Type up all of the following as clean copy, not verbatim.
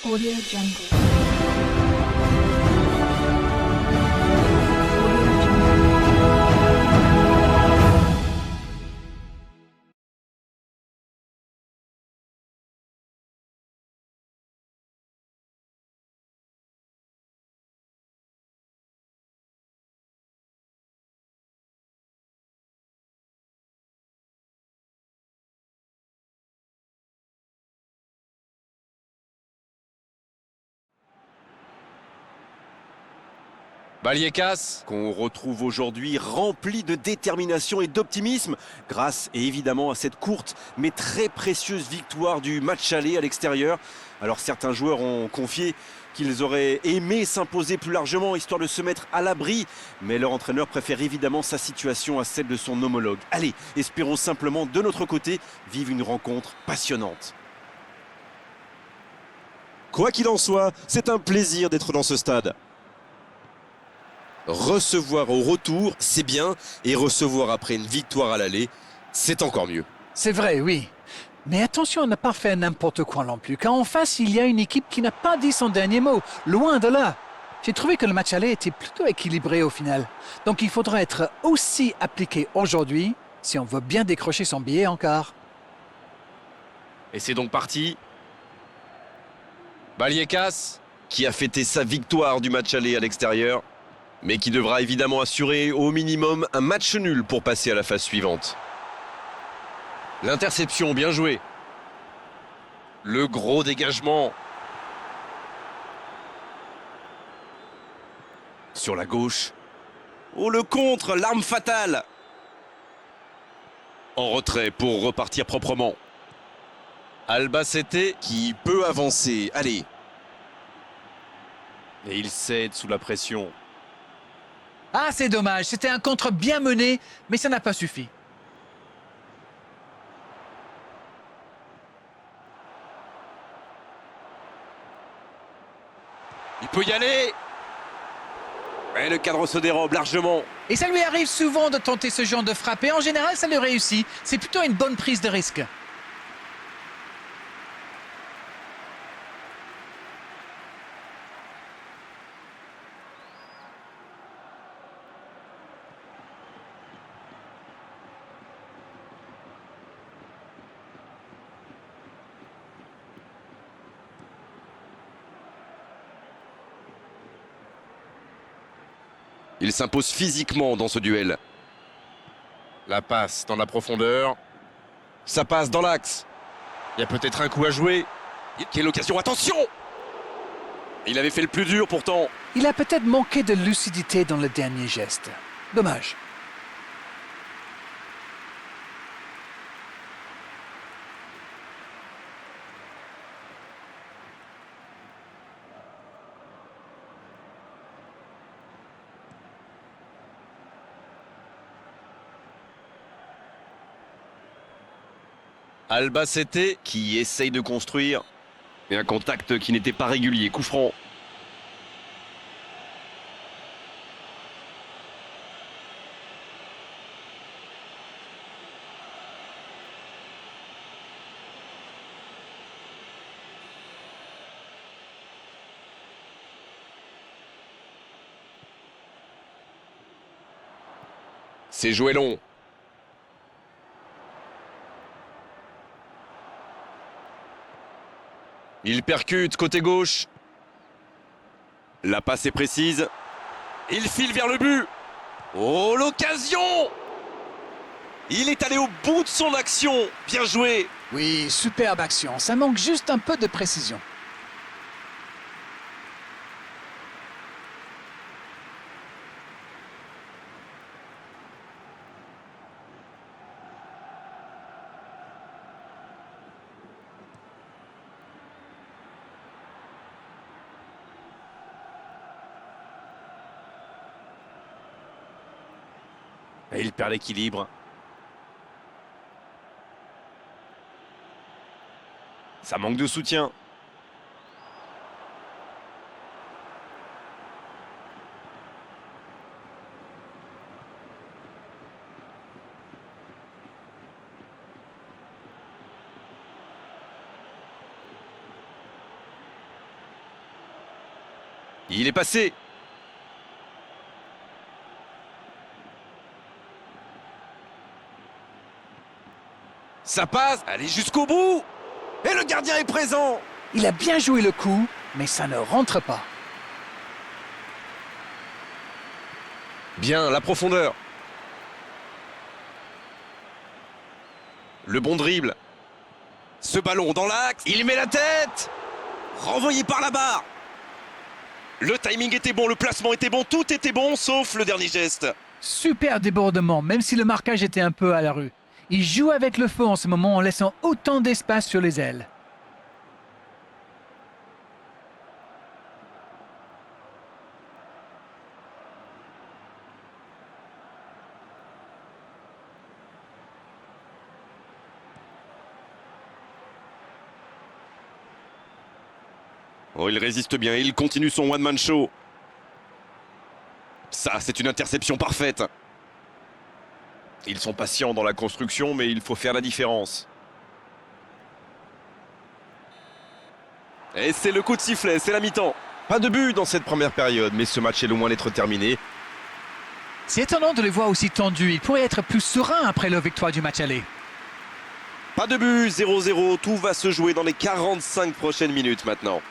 Audio Jungle. Audio Jungle. Vallecas, qu'on retrouve aujourd'hui rempli de détermination et d'optimisme, grâce et évidemment à cette courte mais très précieuse victoire du match aller à l'extérieur. Alors certains joueurs ont confié qu'ils auraient aimé s'imposer plus largement, histoire de se mettre à l'abri, mais leur entraîneur préfère évidemment sa situation à celle de son homologue. Allez, espérons simplement de notre côté vivre une rencontre passionnante. Quoi qu'il en soit, c'est un plaisir d'être dans ce stade. Recevoir au retour, c'est bien, et recevoir après une victoire à l'aller, c'est encore mieux. C'est vrai, oui. Mais attention à ne pas faire n'importe quoi non plus, car en face, il y a une équipe qui n'a pas dit son dernier mot. Loin de là. J'ai trouvé que le match aller était plutôt équilibré au final. Donc il faudra être aussi appliqué aujourd'hui si on veut bien décrocher son billet en quart. Et c'est donc parti. Vallecas, Qui a fêté sa victoire du match aller à l'extérieur, mais qui devra évidemment assurer au minimum un match nul pour passer à la phase suivante. l'interception, bien joué. Le gros dégagement. Sur la gauche. Oh, le contre, l'arme fatale. En retrait pour repartir proprement. Albacete Qui peut avancer. Allez, et il cède sous la pression. Ah, c'est dommage, c'était un contre bien mené, mais ça n'a pas suffi. Il peut y aller. Et le cadre se dérobe largement. Et ça lui arrive souvent de tenter ce genre de frappe, et en général, ça lui réussit. C'est plutôt une bonne prise de risque. il s'impose physiquement dans ce duel. La passe dans la profondeur. Ça passe dans l'axe. Il y a peut-être un coup à jouer. Quelle occasion, attention! Il avait fait le plus dur pourtant. Il a peut-être manqué de lucidité dans le dernier geste. Dommage. Albacete Qui essaye de construire. Et un contact qui n'était pas régulier, coup franc. c'est joué long. Il percute côté gauche. La passe est précise. Il file vers le but. Oh, l'occasion! Il est allé au bout de son action. Bien joué. Oui, superbe action. Ça manque juste un peu de précision. Et il perd l'équilibre. Ça manque de soutien. Il est passé. Ça passe. Allez jusqu'au bout. Et le gardien est présent. Il a bien joué le coup, mais ça ne rentre pas. Bien, la profondeur. Le bon dribble. Ce ballon dans l'axe. Il met la tête. Renvoyé par la barre. Le timing était bon, le placement était bon, tout était bon, sauf le dernier geste. Super débordement, même si le marquage était un peu à la rue. Il joue avec le feu en ce moment en laissant autant d'espace sur les ailes. Oh, il résiste bien, il continue son one-man show. Ça, c'est une interception parfaite. Ils sont patients dans la construction, mais il faut faire la différence. Et c'est le coup de sifflet, c'est la mi-temps. Pas de but dans cette première période, mais ce match est loin d'être terminé. C'est étonnant de les voir aussi tendus. Ils pourraient être plus sereins après leur victoire du match aller. Pas de but, 0-0, tout va se jouer dans les 45 prochaines minutes maintenant.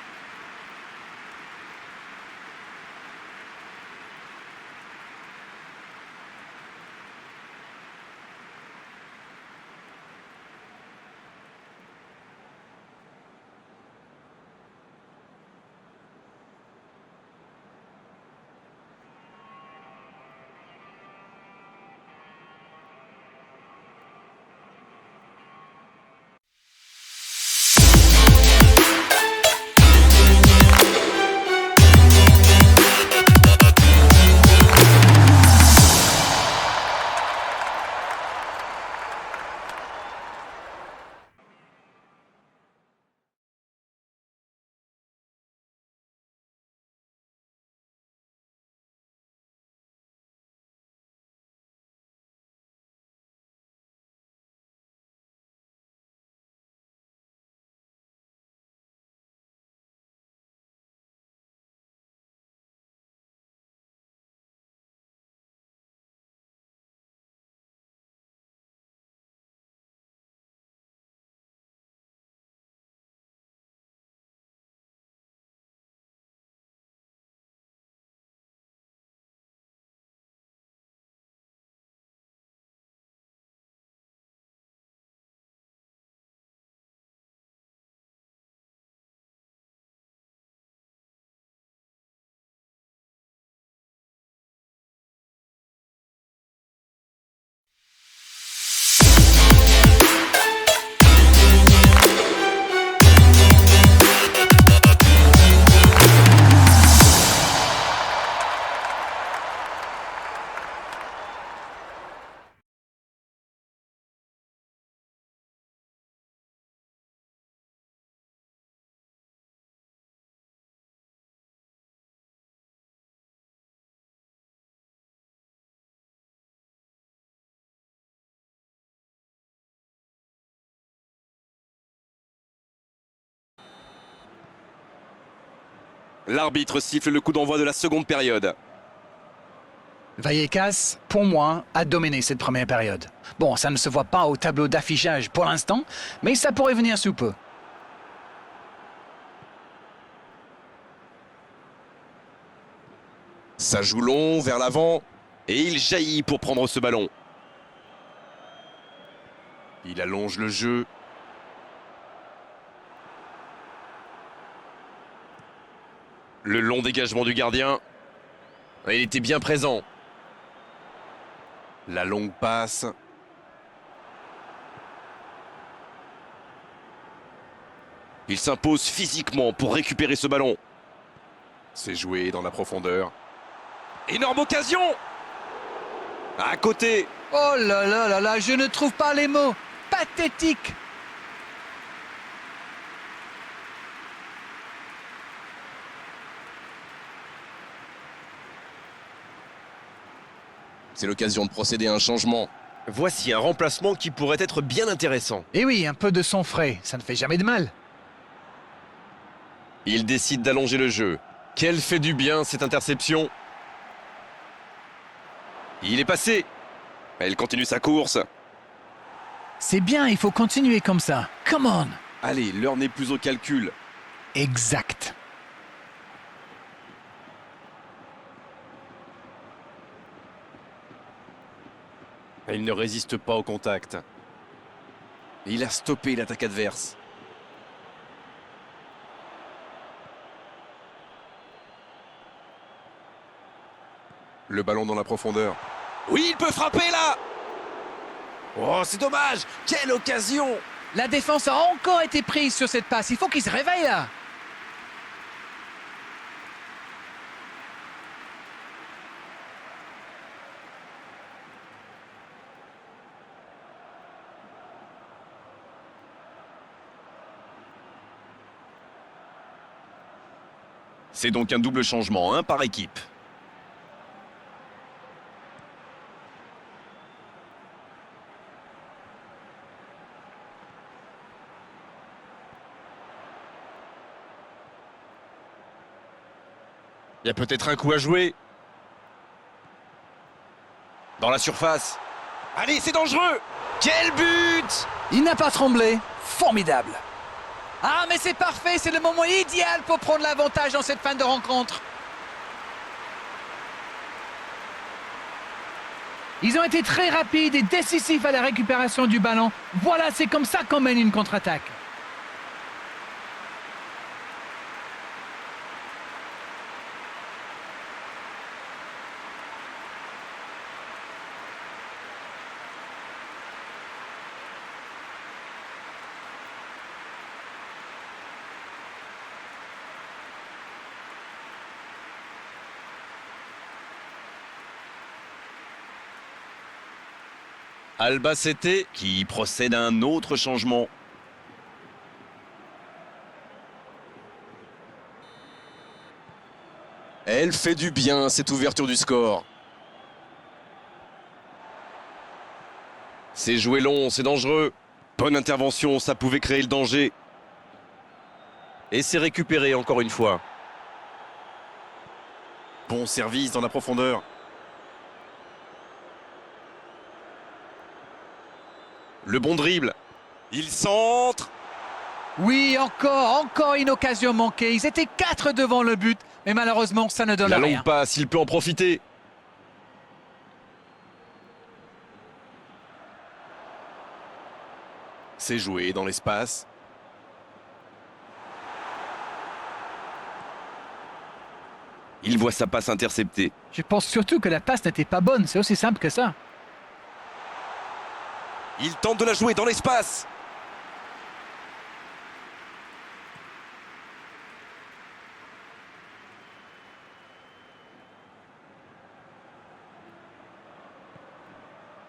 L'arbitre siffle le coup d'envoi de la seconde période. Vallecas, pour moi, a dominé cette première période. Bon, ça ne se voit pas au tableau d'affichage pour l'instant, mais ça pourrait venir sous peu. Ça joue long vers l'avant et il jaillit pour prendre ce ballon. Il allonge le jeu. Le long dégagement du gardien. Il était bien présent. La longue passe. Il s'impose physiquement pour récupérer ce ballon. C'est joué dans la profondeur. Énorme occasion! À côté. Oh là là là là, je ne trouve pas les mots. Pathétique! C'est l'occasion de procéder à un changement. Voici un remplacement qui pourrait être bien intéressant. Et oui, un peu de son frais, ça ne fait jamais de mal. Il décide d'allonger le jeu. Quel fait du bien cette interception. Il est passé. Elle continue sa course. C'est bien, il faut continuer comme ça. Come on. Allez, l'heure n'est plus au calcul. Exact. Il ne résiste pas au contact. Il a stoppé l'attaque adverse. Le ballon dans la profondeur. Oui, il peut frapper là. Oh, c'est dommage! Quelle occasion! La défense a encore été prise sur cette passe. Il faut qu'il se réveille là. C'est donc un double changement, un par équipe. Il y a peut-être un coup à jouer. Dans la surface. Allez, c'est dangereux! Quel but! Il n'a pas tremblé. Formidable. Ah, mais c'est parfait. C'est le moment idéal pour prendre l'avantage dans cette fin de rencontre. Ils ont été très rapides et décisifs à la récupération du ballon. Voilà, c'est comme ça qu'on mène une contre-attaque. Albacete qui procède à un autre changement. Elle fait du bien, cette ouverture du score. C'est joué long, c'est dangereux. Bonne intervention, ça pouvait créer le danger. Et c'est récupéré encore une fois. Bon service dans la profondeur. Le bon dribble. Il centre. Oui, encore une occasion manquée. Ils étaient 4 devant le but, mais malheureusement, ça ne donne La rien. longue passe, il peut en profiter. C'est joué dans l'espace. Il voit sa passe interceptée. Je pense surtout que la passe n'était pas bonne. C'est aussi simple que ça. Il tente de la jouer dans l'espace.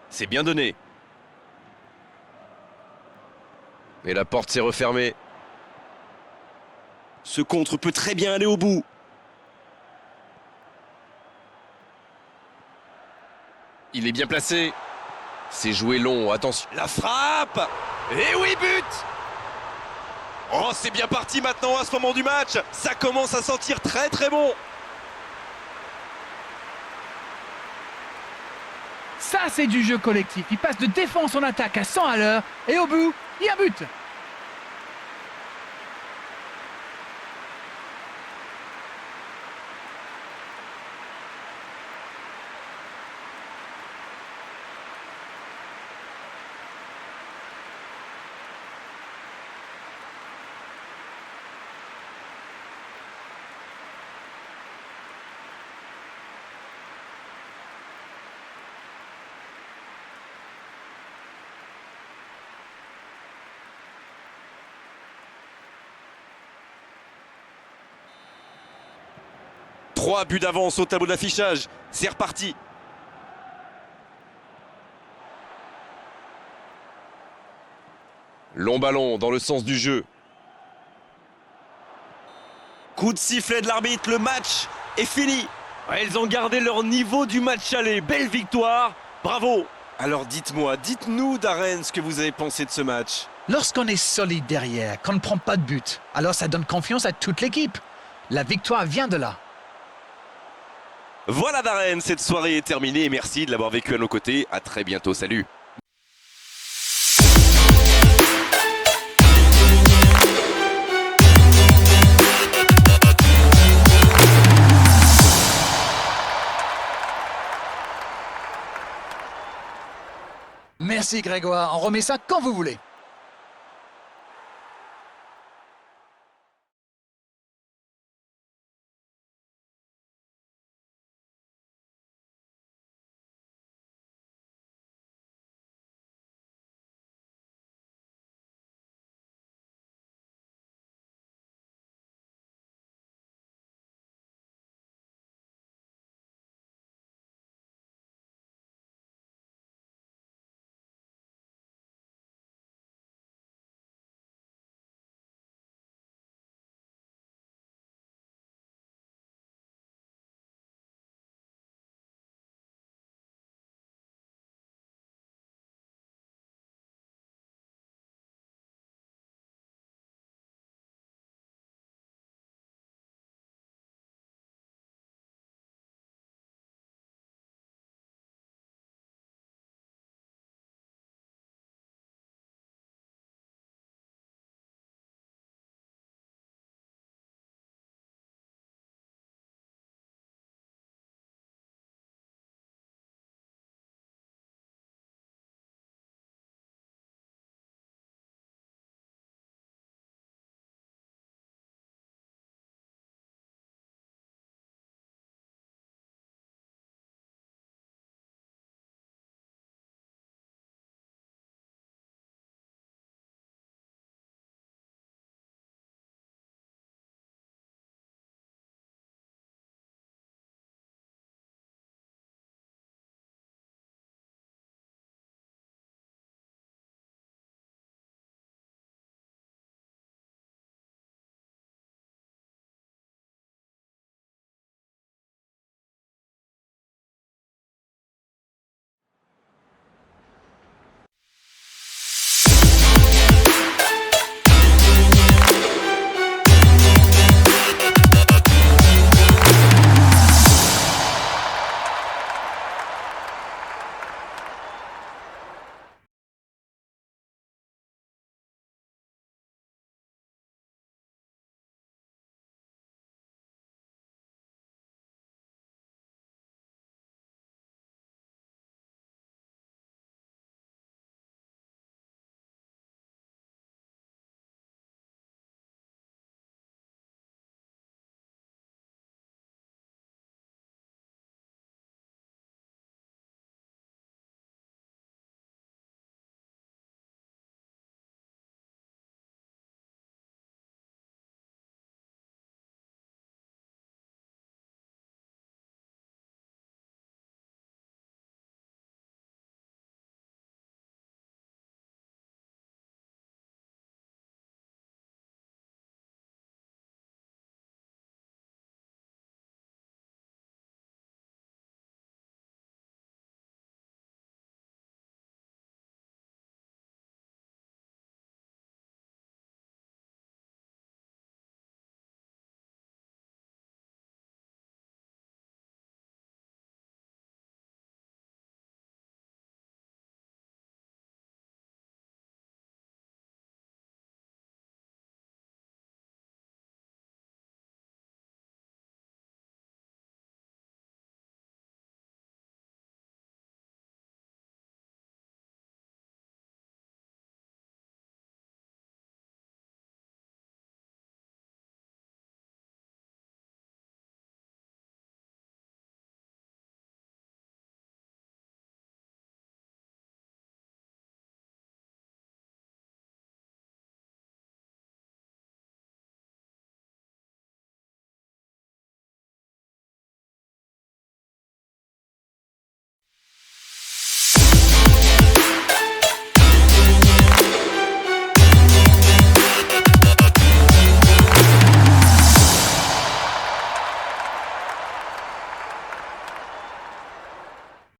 C'est bien donné. Et la porte s'est refermée. Ce contre peut très bien aller au bout. Il est bien placé. C'est joué long, attention. La frappe! Et oui, but! Oh, c'est bien parti maintenant à ce moment du match. Ça commence à sentir très très bon. Ça, c'est du jeu collectif. Il passe de défense en attaque à 100 à l'heure. Et au bout, il y a un but. Trois buts d'avance au tableau d'affichage. C'est reparti. Long ballon dans le sens du jeu. Coup de sifflet de l'arbitre, le match est fini. Ouais, ils ont gardé leur niveau du match aller. Belle victoire, bravo. Alors dites-nous Darren ce que vous avez pensé de ce match. Lorsqu'on est solide derrière, qu'on ne prend pas de but, alors ça donne confiance à toute l'équipe. La victoire vient de là. Voilà Darren, cette soirée est terminée. Merci de l'avoir vécu à nos côtés. À très bientôt, salut. Merci Grégoire, on remet ça quand vous voulez.